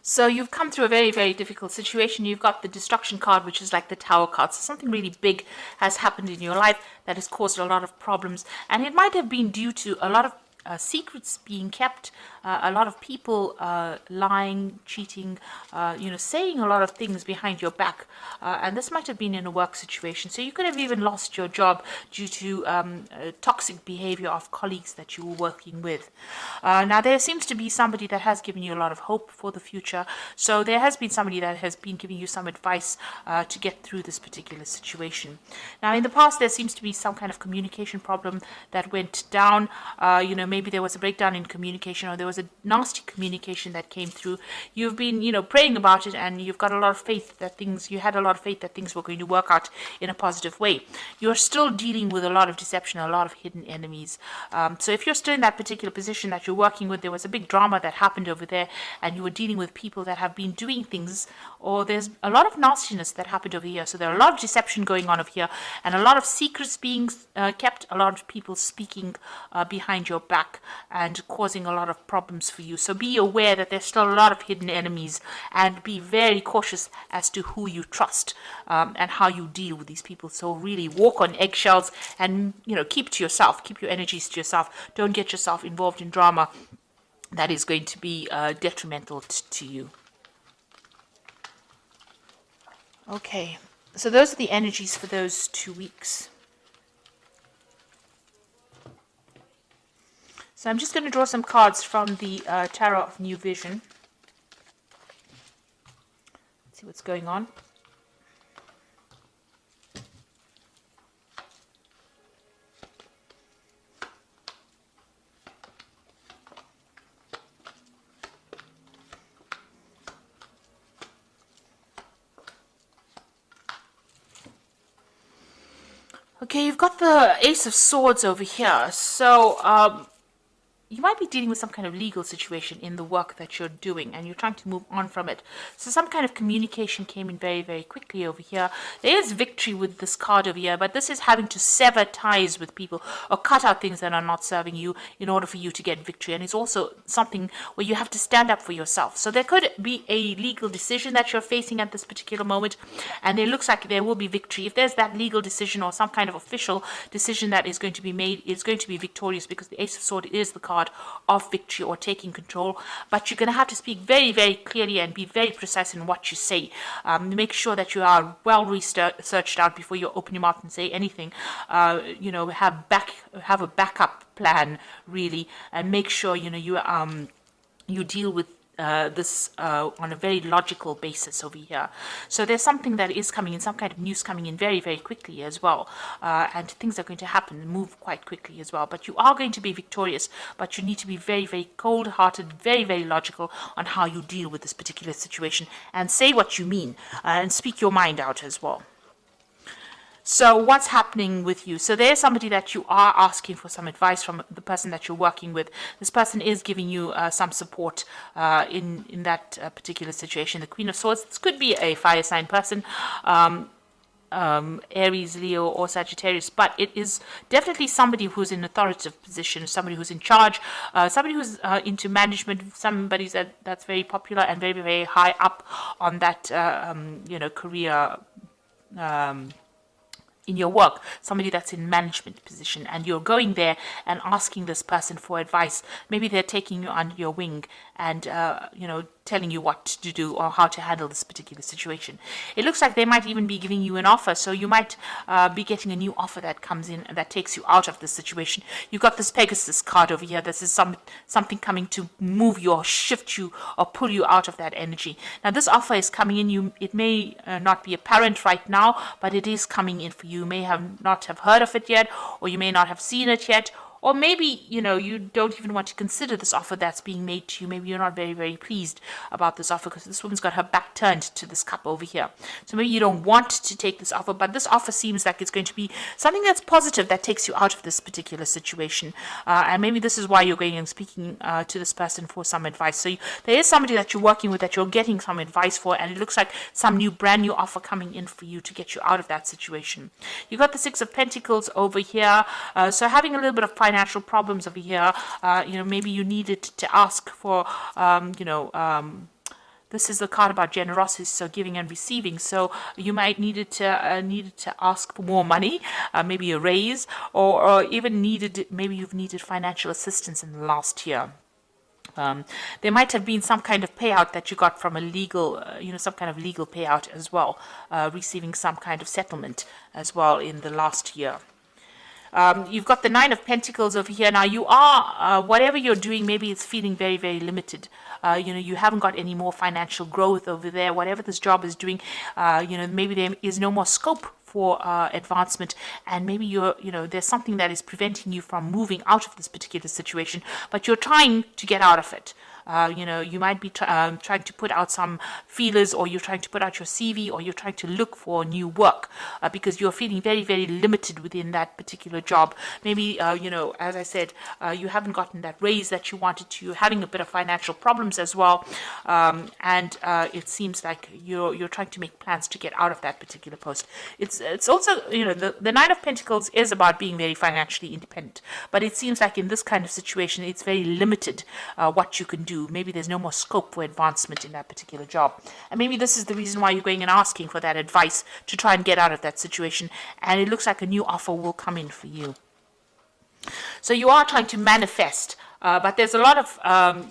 So you've come through a very, very difficult situation. You've got the destruction card, which is like the tower card. So something really big has happened in your life that has caused a lot of problems. And it might have been due to a lot of secrets being kept, a lot of people lying, cheating, saying a lot of things behind your back. And this might have been in a work situation. So you could have even lost your job due to toxic behavior of colleagues that you were working with. Now, there seems to be somebody that has given you a lot of hope for the future. So there has been somebody that has been giving you some advice to get through this particular situation. Now, in the past, there seems to be some kind of communication problem that went down. Maybe there was a breakdown in communication, or there was a nasty communication that came through. You've been, praying about it, and you've got a lot of faith that you had a lot of faith that things were going to work out in a positive way. You're still dealing with a lot of deception, a lot of hidden enemies. So if you're still in that particular position that you're working with, there was a big drama that happened over there, and you were dealing with people that have been doing things, or there's a lot of nastiness that happened over here. So there are a lot of deception going on over here, and a lot of secrets being kept, a lot of people speaking behind your back and causing a lot of problems for you. So be aware that there's still a lot of hidden enemies, and be very cautious as to who you trust and how you deal with these people. So really walk on eggshells, and keep to yourself, keep your energies to yourself. Don't get yourself involved in drama that is going to be detrimental to you. Okay, so those are the energies for those 2 weeks. So I'm just going to draw some cards from the Tarot of New Vision. Let's see what's going on. Okay, you've got the Ace of Swords over here. So, you might be dealing with some kind of legal situation in the work that you're doing, and you're trying to move on from it. So some kind of communication came in very, very quickly over here. There is victory with this card over here, but this is having to sever ties with people or cut out things that are not serving you in order for you to get victory. And it's also something where you have to stand up for yourself. So there could be a legal decision that you're facing at this particular moment, and it looks like there will be victory. If there's that legal decision or some kind of official decision that is going to be made, it's going to be victorious, because the Ace of Swords is the card of victory or taking control. But you're going to have to speak very, very clearly and be very precise in what you say. Make sure that you are well researched out before you open your mouth and say anything. Have a backup plan, really, and make sure you deal with this on a very logical basis over here. So there's something that is coming in, some kind of news coming in very, very quickly as well. And things are going to happen and move quite quickly as well. But you are going to be victorious, but you need to be very, very cold-hearted, very, very logical on how you deal with this particular situation, and say what you mean and speak your mind out as well. So what's happening with you? So there's somebody that you are asking for some advice from, the person that you're working with. This person is giving you some support in that particular situation. The Queen of Swords, this could be a fire sign person, Aries, Leo, or Sagittarius, but it is definitely somebody who's in authoritative position, somebody who's in charge, somebody who's into management, somebody that's very popular and very, very high up on that career in your work, somebody that's in management position, and you're going there and asking this person for advice. Maybe they're taking you under your wing and telling you what to do or how to handle this particular situation. It looks like they might even be giving you an offer, so you might be getting a new offer that comes in and that takes you out of this situation. You've got this Pegasus card over here. This is something coming to move you or shift you or pull you out of that energy. Now this offer is coming in. It may not be apparent right now, but it is coming in for you. You may not have heard of it yet, or you may not have seen it yet, or maybe, you don't even want to consider this offer that's being made to you. Maybe you're not very, very pleased about this offer because this woman's got her back turned to this cup over here. So maybe you don't want to take this offer, but this offer seems like it's going to be something that's positive that takes you out of this particular situation. And maybe this is why you're going and speaking to this person for some advice. So there is somebody that you're working with that you're getting some advice for, and it looks like some brand new offer coming in for you to get you out of that situation. You've got the Six of Pentacles over here. So having a little bit of financial problems over here. Maybe you needed to ask for, This is the card about generosity, so giving and receiving. So you might needed to ask for more money, maybe a raise, or even maybe you've needed financial assistance in the last year. There might have been some kind of payout that you got from a legal, some kind of legal payout as well, receiving some kind of settlement as well in the last year. You've got the Nine of Pentacles over here. Now you are, whatever you're doing, maybe it's feeling very, very limited. You haven't got any more financial growth over there. Whatever this job is doing, maybe there is no more scope for advancement, and maybe there's something that is preventing you from moving out of this particular situation, but you're trying to get out of it. You might be trying to put out some feelers, or you're trying to put out your CV, or you're trying to look for new work because you're feeling very, very limited within that particular job. Maybe, as I said, you haven't gotten that raise that you wanted to. You're having a bit of financial problems as well. And it seems like you're trying to make plans to get out of that particular post. It's also, the Nine of Pentacles is about being very financially independent, but it seems like in this kind of situation, it's very limited what you can do. Maybe there's no more scope for advancement in that particular job. And maybe this is the reason why you're going and asking for that advice to try and get out of that situation. And it looks like a new offer will come in for you. So you are trying to manifest, but there's a lot of,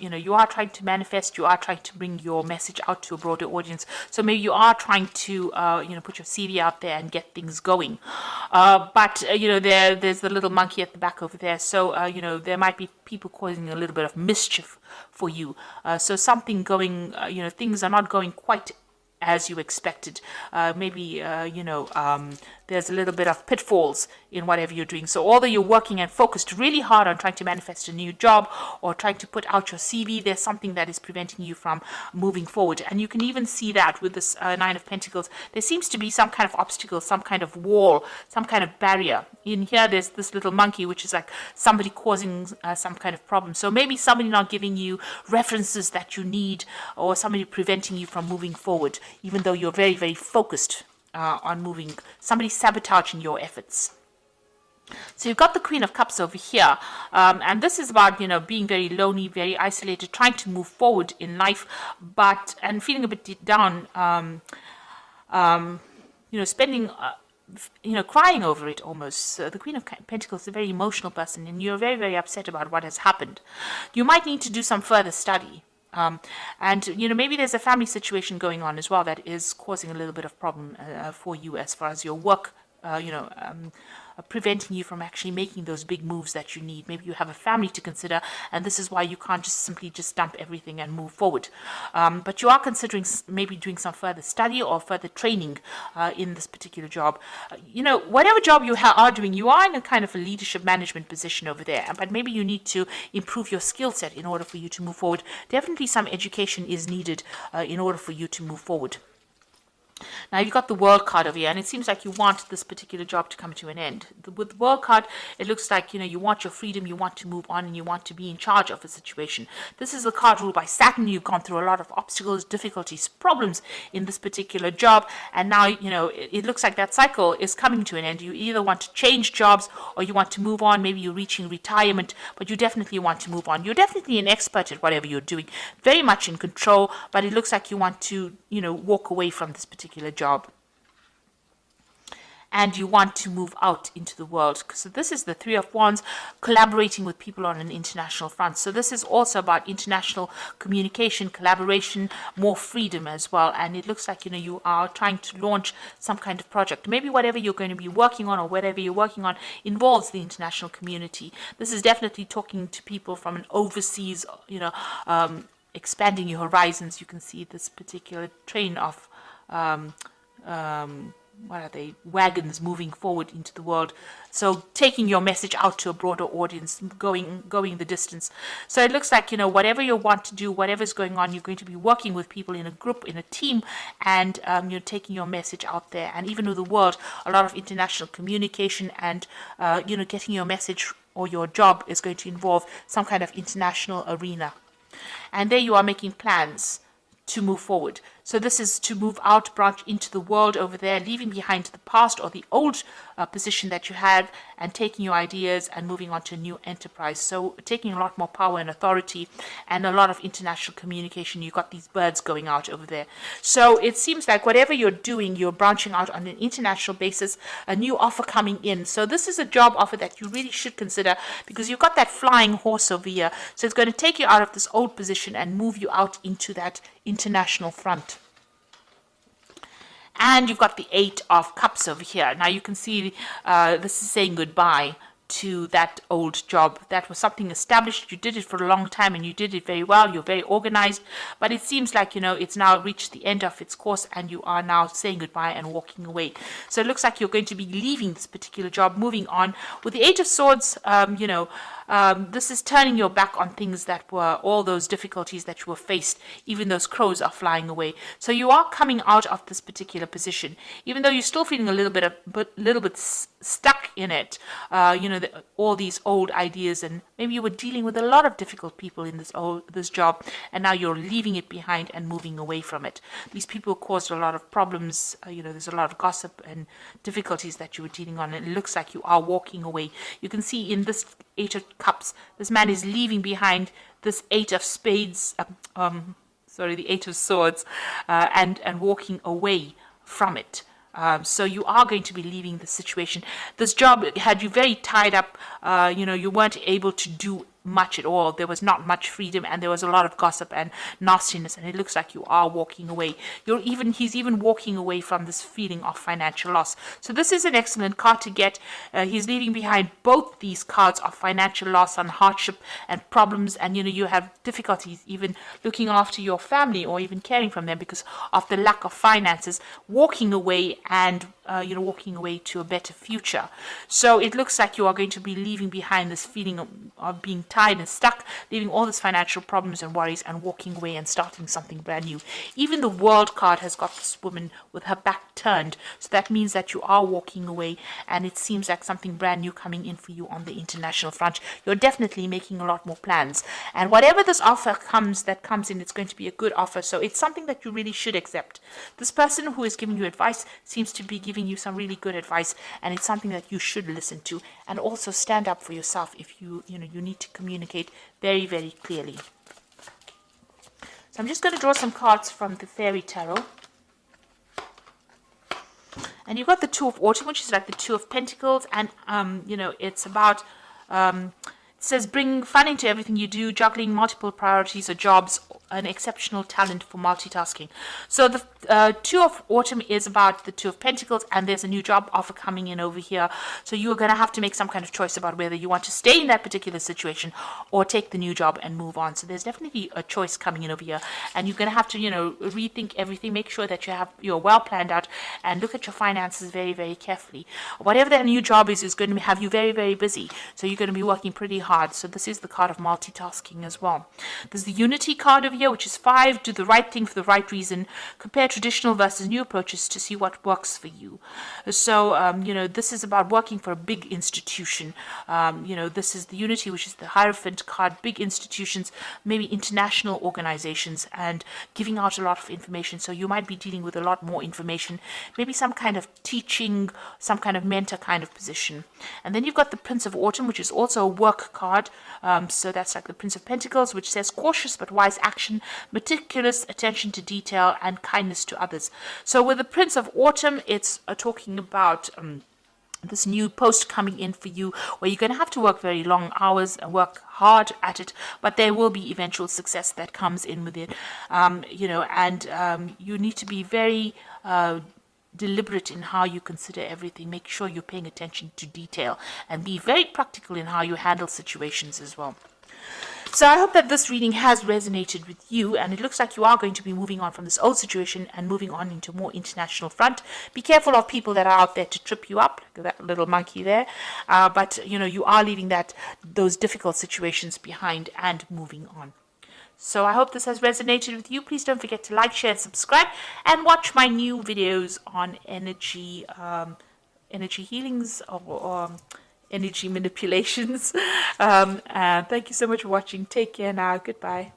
you are trying to manifest, you are trying to bring your message out to a broader audience. So maybe you are trying to, put your CV out there and get things going. But there's the little monkey at the back over there. So, there might be people causing a little bit of mischief for you. So something going, things are not going quite as you expected. There's a little bit of pitfalls in whatever you're doing. So although you're working and focused really hard on trying to manifest a new job or trying to put out your CV, there's something that is preventing you from moving forward. And you can even see that with this Nine of Pentacles. There seems to be some kind of obstacle, some kind of wall, some kind of barrier. In here, there's this little monkey, which is like somebody causing some kind of problem. So maybe somebody not giving you references that you need, or somebody preventing you from moving forward, even though you're very, very focused on moving, somebody sabotaging your efforts. So you've got the Queen of Cups over here, and this is about, being very lonely, very isolated, trying to move forward in life, and feeling a bit down, spending, crying over it almost. The Queen of Pentacles is a very emotional person, and you're very, very upset about what has happened. You might need to do some further study. Maybe there's a family situation going on as well that is causing a little bit of problem for you as far as your work, preventing you from actually making those big moves that you need. Maybe you have a family to consider, and this is why you can't just simply dump everything and move forward. But you are considering maybe doing some further study or further training in this particular job. Whatever job you are doing, you are in a kind of a leadership management position over there, but maybe you need to improve your skill set in order for you to move forward. Definitely some education is needed in order for you to move forward. Now you've got the World card over here, and it seems like you want this particular job to come to an end. With the World card, it looks like, you want your freedom, you want to move on, and you want to be in charge of a situation. This is a card ruled by Saturn. You've gone through a lot of obstacles, difficulties, problems in this particular job, and now, it looks like that cycle is coming to an end. You either want to change jobs or you want to move on. Maybe you're reaching retirement, but you definitely want to move on. You're definitely an expert at whatever you're doing, very much in control, but it looks like you want to, walk away from this particular job, and you want to move out into the world. So this is the Three of Wands, collaborating with people on an international front. So this is also about international communication, collaboration, more freedom as well. And it looks like, you are trying to launch some kind of project. Maybe whatever you're going to be working on, or whatever you're working on, involves the international community. This is definitely talking to people from an overseas, expanding your horizons. You can see this particular train of wagons moving forward into the world. So taking your message out to a broader audience, going the distance. So it looks like, whatever you want to do, whatever's going on, you're going to be working with people in a group, in a team, and you're taking your message out there. And even with the world, a lot of international communication and, getting your message or your job is going to involve some kind of international arena. And there you are making plans to move forward. So this is to move out, branch into the world over there, leaving behind the past or the old position that you have, and taking your ideas and moving on to a new enterprise. So taking a lot more power and authority and a lot of international communication. You've got these birds going out over there. So it seems like whatever you're doing, you're branching out on an international basis, a new offer coming in. So this is a job offer that you really should consider, because you've got that flying horse over here. So it's going to take you out of this old position and move you out into that international front. And you've got the 8 of Cups over here. Now you can see this is saying goodbye to that old job. That was something established. You did it for a long time and you did it very well. You're very organized. But it seems like, it's now reached the end of its course and you are now saying goodbye and walking away. So it looks like you're going to be leaving this particular job, moving on. With the 8 of Swords, this is turning your back on things that were all those difficulties that you were faced. Even those crows are flying away. So you are coming out of this particular position, even though you're still feeling a little bit stuck in it. All these old ideas, and maybe you were dealing with a lot of difficult people in this job, and now you're leaving it behind and moving away from it. These people caused a lot of problems. There's a lot of gossip and difficulties that you were dealing on, and it looks like you are walking away. You can see in this 8 of Cups, this man is leaving behind this 8 of Spades, the 8 of Swords, and walking away from it. So you are going to be leaving the situation. This job had you very tied up. You weren't able to do much at all. There was not much freedom, and there was a lot of gossip and nastiness, and it looks like you are walking away. He's even walking away from this feeling of financial loss. So this is an excellent card to get. He's leaving behind both these cards of financial loss and hardship and problems, and you have difficulties even looking after your family or even caring from them because of the lack of finances. Walking away and walking away to a better future. So it looks like you are going to be leaving behind this feeling of being tied and stuck, leaving all these financial problems and worries, and walking away and starting something brand new. Even the World card has got this woman with her back turned. So that means that you are walking away, and it seems like something brand new coming in for you on the international front. You're definitely making a lot more plans. And whatever this offer comes in, it's going to be a good offer. So it's something that you really should accept. This person who is giving you advice seems to be giving you some really good advice, and it's something that you should listen to, and also stand up for yourself if you need to communicate very, very clearly. So I'm just going to draw some cards from the Fairy Tarot. And you've got the 2 of Autumn, which is like the 2 of Pentacles, and it's about it says bring fun into everything you do, juggling multiple priorities or jobs, an exceptional talent for multitasking. So the 2 of Autumn is about the 2 of Pentacles, and there's a new job offer coming in over here. So you're going to have to make some kind of choice about whether you want to stay in that particular situation or take the new job and move on. So there's definitely a choice coming in over here, and you're going to have to rethink everything. Make sure that you're well planned out, and look at your finances very, very carefully. Whatever that new job is going to have you very, very busy. So you're going to be working pretty hard. So this is the card of multitasking as well. There's the Unity card over here, which is 5. Do the right thing for the right reason. Compare traditional versus new approaches to see what works for you. So, this is about working for a big institution. This is the Unity, which is the Hierophant card. Big institutions, maybe international organizations, and giving out a lot of information. So you might be dealing with a lot more information. Maybe some kind of teaching, some kind of mentor kind of position. And then you've got the Prince of Autumn, which is also a work card. So that's like the Prince of Pentacles, which says cautious but wise action, meticulous attention to detail, and kindness to others. So with the Prince of Autumn, it's talking about this new post coming in for you, where you're going to have to work very long hours and work hard at it, but there will be eventual success that comes in with it. You need to be very deliberate in how you consider everything. Make sure you're paying attention to detail, and be very practical in how you handle situations as well. So I hope that this reading has resonated with you, and it looks like you are going to be moving on from this old situation and moving on into a more international front. Be careful of people that are out there to trip you up, like that little monkey there. But you are leaving those difficult situations behind and moving on. So I hope this has resonated with you. Please don't forget to like, share, and subscribe, and watch my new videos on energy healings or energy manipulations. Thank you so much for watching. Take care now. Goodbye.